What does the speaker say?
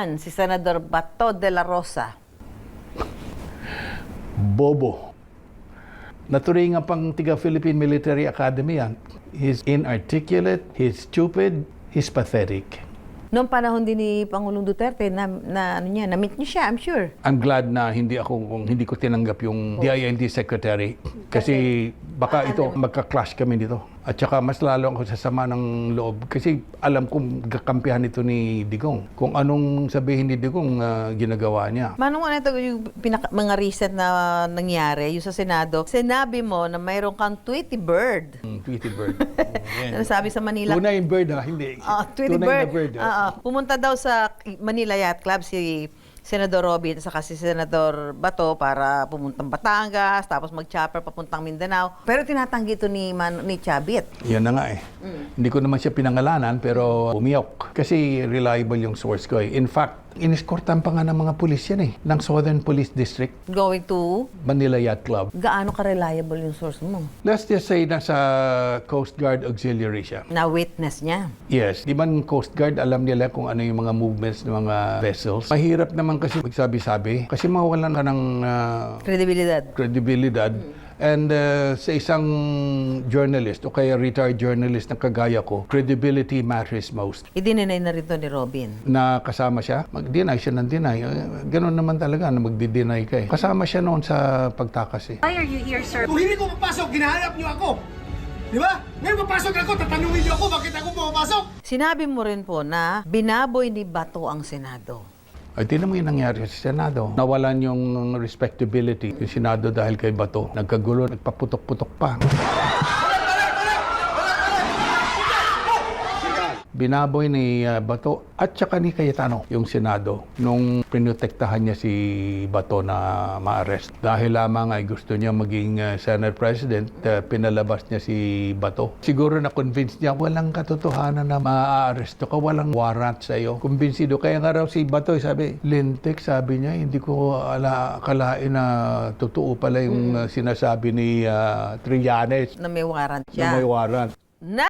naman si Senador Bato de la Rosa? Bobo. Naturingan pang tiga Philippine Military Academy yan. He's inarticulate, he's stupid, he's pathetic. Noong panahon din ni Pangulong Duterte, na-meet niyo siya, I'm sure. I'm glad na hindi ko tinanggap yung DILG secretary kasi baka ito magka-clash kami dito. At saka mas lalo ako sasama ng loob kasi alam kong kakampihan ito ni Digong. Kung anong sabihin ni Digong ginagawa niya. Manong ano ito, yung mga recent na nangyari, yung sa Senado, sinabi mo na mayroon kang Tweety Bird. Tweety Bird. Ano sabi sa Manila? Tunay yung bird hindi. Tweety Tunay Bird. na bird. Pumunta daw sa Manila Yacht Club si Senador Robin at si Senador Bato para pumuntang Batangas, tapos mag-chopper papuntang Mindanao. Pero tinatanggi ito ni Chavit. Yan na nga eh. Hindi ko naman siya pinangalanan pero umiyok. Kasi reliable yung source ko eh. In fact, iniskortan pa nga ng mga pulis yan eh. Ng Southern Police District. Going to? Manila Yacht Club. Gaano ka-reliable yung source mo? Let's just say nasa Coast Guard Auxiliary siya. Na-witness niya. Yes. Di ba ng Coast Guard, alam nila kung ano yung mga movements ng mga vessels. Mahirap naman kasi magsabi-sabi. Kasi mawawalan ka ng credibilidad. And sa isang journalist o kaya retired journalist na kagaya ko, credibility matters most. Idinenay na rin to ni Robin. Na kasama siya, mag-deny siya ng deny. Ganon naman talaga na magdi-deny ka eh. Kasama siya noon sa pagtakas eh. Why are you here, sir? Kung hindi ko papasok, ginahanap niyo ako. Di ba? Ngayon papasok ako, tatanungin niyo ako bakit ako pumapasok. Sinabi mo rin po na binaboy ni Bato ang Senado. Ay, tinan mo yung nangyari sa Senado. Nawalan yung respectability yung Senado dahil kay Bato. Nagkagulo, nagpaputok-putok pa. Binaboy ni Bato at saka ni Cayetano yung Senado nung pinotektahan niya si Bato na ma-arrest. Dahil lamang ay gusto niya maging Senate President, pinalabas niya si Bato. Siguro na-convince niya, walang katotohanan na ma-arresto ka, walang warrant sa iyo. Kumbinsido. Kaya nga raw si Bato, sabi, lintik, sabi niya, hindi ko akalain na totoo pala yung sinasabi ni Trillanes Na may warrant na siya. may warrant. Na